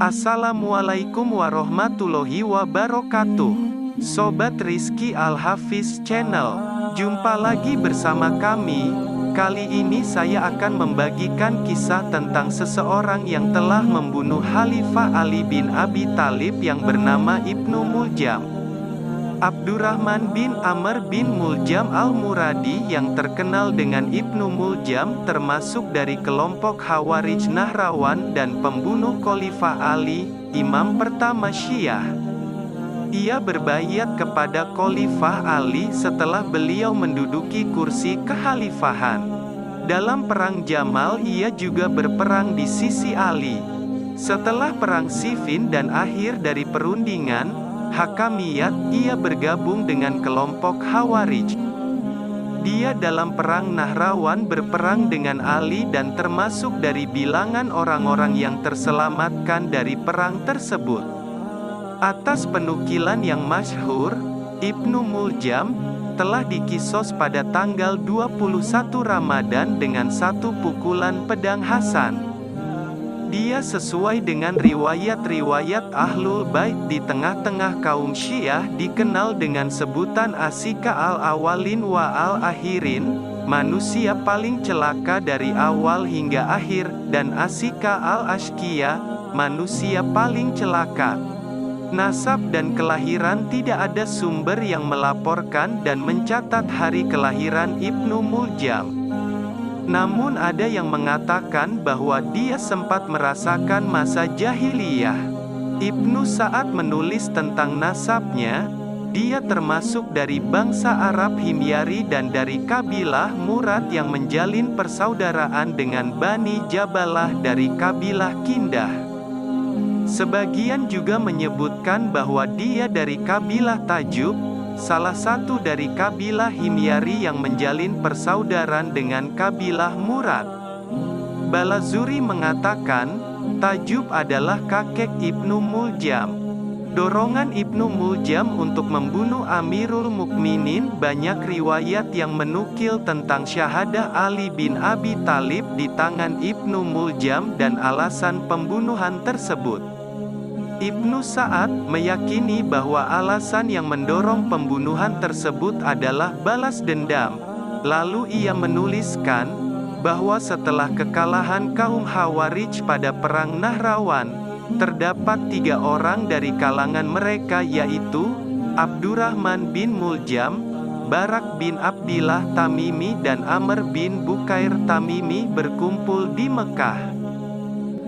Assalamualaikum warahmatullahi wabarakatuh. Sobat Rizky Al-Hafiz Channel, jumpa lagi bersama kami. Kali ini saya akan membagikan kisah tentang seseorang yang telah membunuh Khalifah Ali bin Abi Thalib yang bernama Ibnu Muljam. Abdurrahman bin Amr bin Muljam al-Muradi yang terkenal dengan Ibnu Muljam termasuk dari kelompok Khawarij Nahrawan dan pembunuh Khalifah Ali, imam pertama Syiah. Ia berbaiat kepada Khalifah Ali setelah beliau menduduki kursi kekhalifahan. Dalam perang Jamal ia juga berperang di sisi Ali. Setelah perang Siffin dan akhir dari perundingan Hakamiyat, ia bergabung dengan kelompok Khawarij. Dia dalam perang Nahrawan berperang dengan Ali dan termasuk dari bilangan orang-orang yang terselamatkan dari perang tersebut. Atas penukilan yang masyhur, Ibnu Muljam telah dikisos pada tanggal 21 Ramadan dengan satu pukulan pedang Hasan. Dia sesuai dengan riwayat-riwayat Ahlul Bait di tengah-tengah kaum Syiah dikenal dengan sebutan Asika al-awalin wa al-akhirin, manusia paling celaka dari awal hingga akhir, dan Asika al-ashqiya, manusia paling celaka. Nasab dan kelahiran tidak ada sumber yang melaporkan dan mencatat hari kelahiran Ibnu Muljam. Namun ada yang mengatakan bahwa dia sempat merasakan masa jahiliyah. Ibnu Sa'ad menulis tentang nasabnya, dia termasuk dari bangsa Arab Himyari dan dari kabilah Murad yang menjalin persaudaraan dengan Bani Jabalah dari kabilah Kindah. Sebagian juga menyebutkan bahwa dia dari kabilah Tajub, salah satu dari kabilah Himyari yang menjalin persaudaraan dengan kabilah Murad. Balazuri mengatakan, Tajub adalah kakek Ibnu Muljam. Dorongan Ibnu Muljam untuk membunuh Amirul Mukminin, banyak riwayat yang menukil tentang syahadah Ali bin Abi Thalib di tangan Ibnu Muljam dan alasan pembunuhan tersebut. Ibnu Sa'ad meyakini bahwa alasan yang mendorong pembunuhan tersebut adalah balas dendam. Lalu ia menuliskan bahwa setelah kekalahan kaum Khawarij pada perang Nahrawan, terdapat 3 orang dari kalangan mereka yaitu Abdurrahman bin Muljam, Barak bin Abdillah Tamimi dan Amr bin Bukair Tamimi berkumpul di Mekah.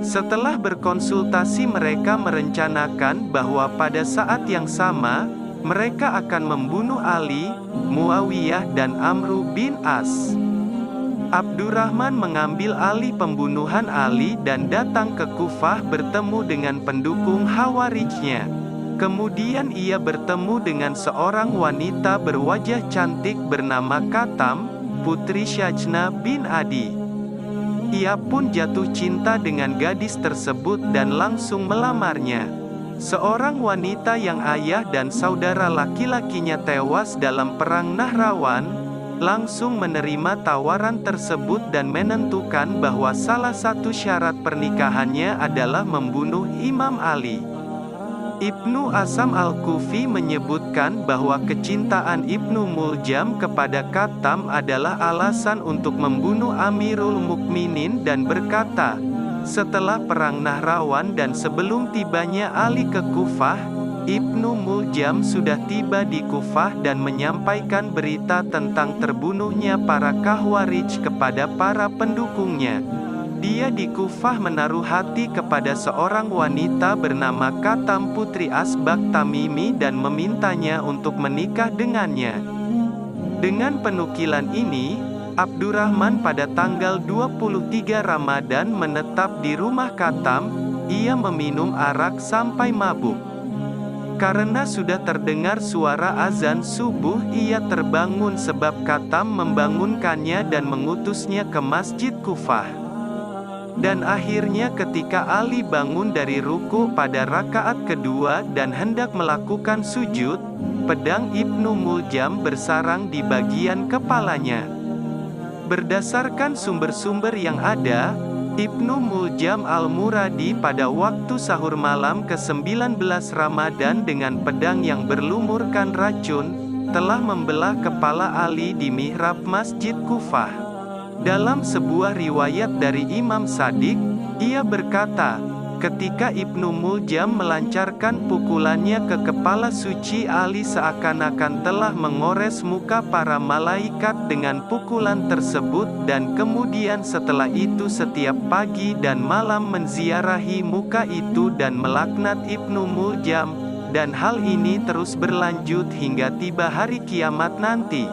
Setelah berkonsultasi mereka merencanakan bahwa pada saat yang sama, mereka akan membunuh Ali, Muawiyah dan Amru bin As. Abdurrahman mengambil alih pembunuhan Ali dan datang ke Kufah bertemu dengan pendukung Khawarijnya. Kemudian ia bertemu dengan seorang wanita berwajah cantik bernama Katam, putri Syajna bin Adi. Ia pun jatuh cinta dengan gadis tersebut dan langsung melamarnya. Seorang wanita yang ayah dan saudara laki-lakinya tewas dalam perang Nahrawan, langsung menerima tawaran tersebut dan menentukan bahwa salah satu syarat pernikahannya adalah membunuh Imam Ali. Ibnu Asam al-Kufi menyebutkan bahwa kecintaan Ibnu Muljam kepada Katam adalah alasan untuk membunuh Amirul Mukminin dan berkata, setelah perang Nahrawan dan sebelum tibanya Ali ke Kufah, Ibnu Muljam sudah tiba di Kufah dan menyampaikan berita tentang terbunuhnya para Khawarij kepada para pendukungnya. Dia di Kufah menaruh hati kepada seorang wanita bernama Katam putri Asbak Tamimi dan memintanya untuk menikah dengannya. Dengan penukilan ini, Abdurrahman pada tanggal 23 Ramadan menetap di rumah Katam. Ia meminum arak sampai mabuk. Karena sudah terdengar suara azan subuh, ia terbangun sebab Katam membangunkannya dan mengutusnya ke Masjid Kufah. Dan akhirnya ketika Ali bangun dari ruku pada rakaat kedua dan hendak melakukan sujud, pedang Ibnu Muljam bersarang di bagian kepalanya. Berdasarkan sumber-sumber yang ada, Ibnu Muljam Al-Muradi pada waktu sahur malam ke-19 Ramadan dengan pedang yang berlumurkan racun, telah membelah kepala Ali di mihrab Masjid Kufah. Dalam sebuah riwayat dari Imam Shadiq, ia berkata, ketika Ibnu Muljam melancarkan pukulannya ke kepala suci Ali seakan-akan telah mengores muka para malaikat dengan pukulan tersebut dan kemudian setelah itu setiap pagi dan malam menziarahi muka itu dan melaknat Ibnu Muljam, dan hal ini terus berlanjut hingga tiba hari kiamat nanti.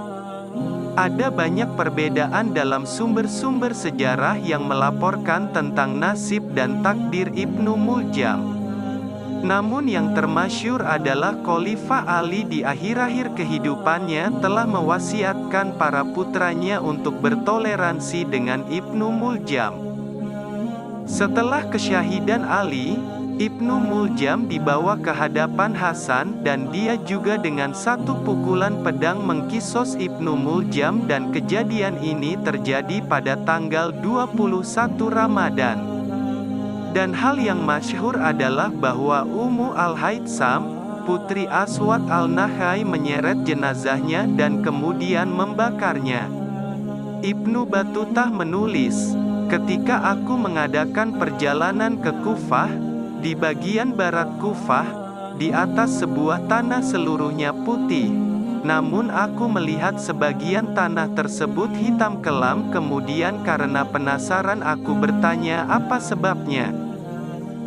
Ada banyak perbedaan dalam sumber-sumber sejarah yang melaporkan tentang nasib dan takdir Ibnu Muljam. Namun yang termasyhur adalah Khalifah Ali di akhir-akhir kehidupannya telah mewasiatkan para putranya untuk bertoleransi dengan Ibnu Muljam. Setelah kesyahidan Ali, Ibnu Muljam dibawa ke hadapan Hasan dan dia juga dengan satu pukulan pedang mengkisos Ibnu Muljam dan kejadian ini terjadi pada tanggal 21 Ramadan. Dan hal yang masyhur adalah bahwa Ummu Al-Haytham, putri Aswad Al-Nakhai menyeret jenazahnya dan kemudian membakarnya. Ibnu Battutah menulis, ketika aku mengadakan perjalanan ke Kufah, di bagian barat Kufah, di atas sebuah tanah seluruhnya putih. Namun aku melihat sebagian tanah tersebut hitam kelam, kemudian karena penasaran aku bertanya apa sebabnya.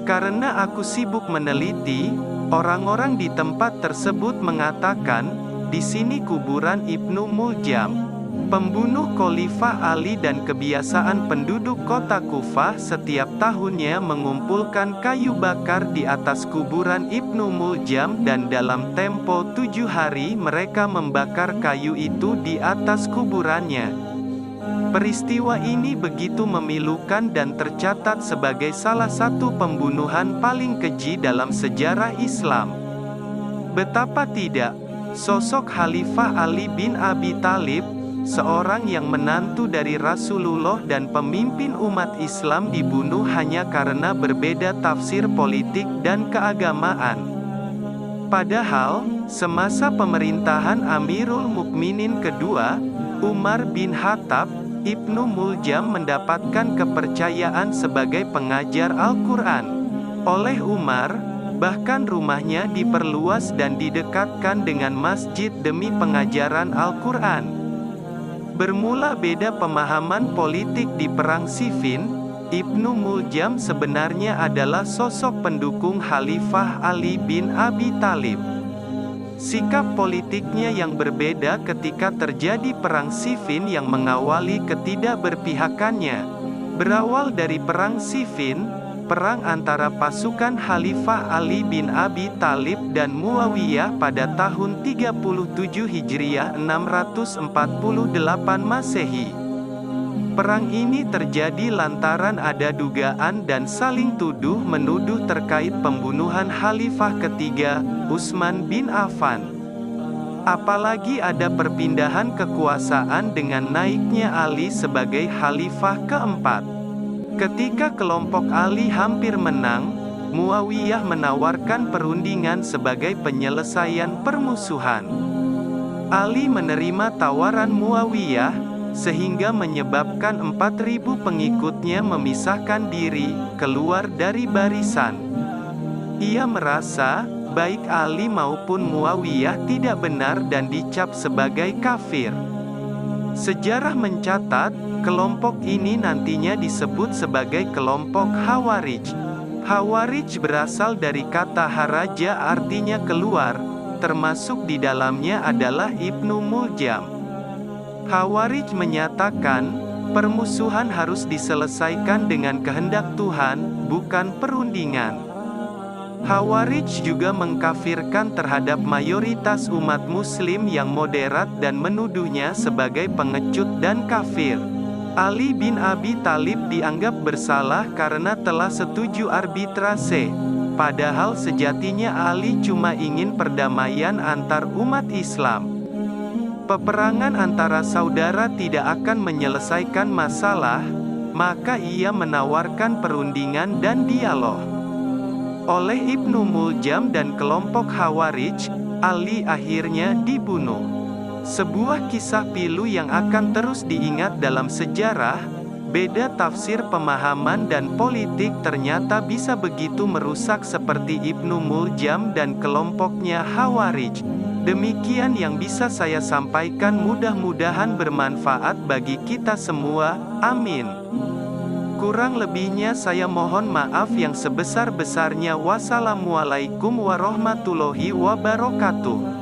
Karena aku sibuk meneliti, orang-orang di tempat tersebut mengatakan, di sini kuburan Ibnu Muljam, pembunuh Khalifah Ali, dan kebiasaan penduduk kota Kufah setiap tahunnya mengumpulkan kayu bakar di atas kuburan Ibnu Muljam dan dalam tempo 7 hari mereka membakar kayu itu di atas kuburannya. Peristiwa ini begitu memilukan dan tercatat sebagai salah satu pembunuhan paling keji dalam sejarah Islam. Betapa tidak, sosok Khalifah Ali bin Abi Thalib, seorang yang menantu dari Rasulullah dan pemimpin umat Islam, dibunuh hanya karena berbeda tafsir politik dan keagamaan. Padahal, semasa pemerintahan Amirul Mukminin kedua, Umar bin Khattab, Ibnu Muljam mendapatkan kepercayaan sebagai pengajar Al-Quran. Oleh Umar, bahkan rumahnya diperluas dan didekatkan dengan masjid demi pengajaran Al-Quran. Bermula beda pemahaman politik di Perang Siffin, Ibnu Muljam sebenarnya adalah sosok pendukung Khalifah Ali bin Abi Thalib. Sikap politiknya yang berbeda ketika terjadi Perang Siffin yang mengawali ketidakberpihakannya. Berawal dari Perang Siffin, perang antara pasukan Khalifah Ali bin Abi Thalib dan Muawiyah pada tahun 37 Hijriah 648 Masehi. Perang ini terjadi lantaran ada dugaan dan saling tuduh-menuduh terkait pembunuhan Khalifah ketiga, Utsman bin Affan. Apalagi ada perpindahan kekuasaan dengan naiknya Ali sebagai Khalifah keempat. Ketika kelompok Ali hampir menang, Muawiyah menawarkan perundingan sebagai penyelesaian permusuhan. Ali menerima tawaran Muawiyah, sehingga menyebabkan 4.000 pengikutnya memisahkan diri, keluar dari barisan. Ia merasa, baik Ali maupun Muawiyah tidak benar dan dicap sebagai kafir. Sejarah mencatat, kelompok ini nantinya disebut sebagai kelompok Khawarij. Khawarij berasal dari kata haraja, artinya keluar, termasuk di dalamnya adalah Ibnu Muljam. Khawarij menyatakan, permusuhan harus diselesaikan dengan kehendak Tuhan, bukan perundingan. Khawarij juga mengkafirkan terhadap mayoritas umat muslim yang moderat dan menuduhnya sebagai pengecut dan kafir. Ali bin Abi Thalib dianggap bersalah karena telah setuju arbitrase. Padahal sejatinya Ali cuma ingin perdamaian antar umat Islam. Peperangan antara saudara tidak akan menyelesaikan masalah, Maka ia menawarkan perundingan dan dialog oleh Ibnu Muljam dan kelompok Khawarij. Ali akhirnya dibunuh. Sebuah kisah pilu yang akan terus diingat dalam sejarah. Beda tafsir pemahaman dan politik ternyata bisa begitu merusak seperti Ibnu Muljam dan kelompoknya Khawarij. Demikian yang bisa saya sampaikan, mudah-mudahan bermanfaat bagi kita semua, amin. Kurang lebihnya saya mohon maaf yang sebesar-besarnya. Wassalamualaikum warahmatullahi wabarakatuh.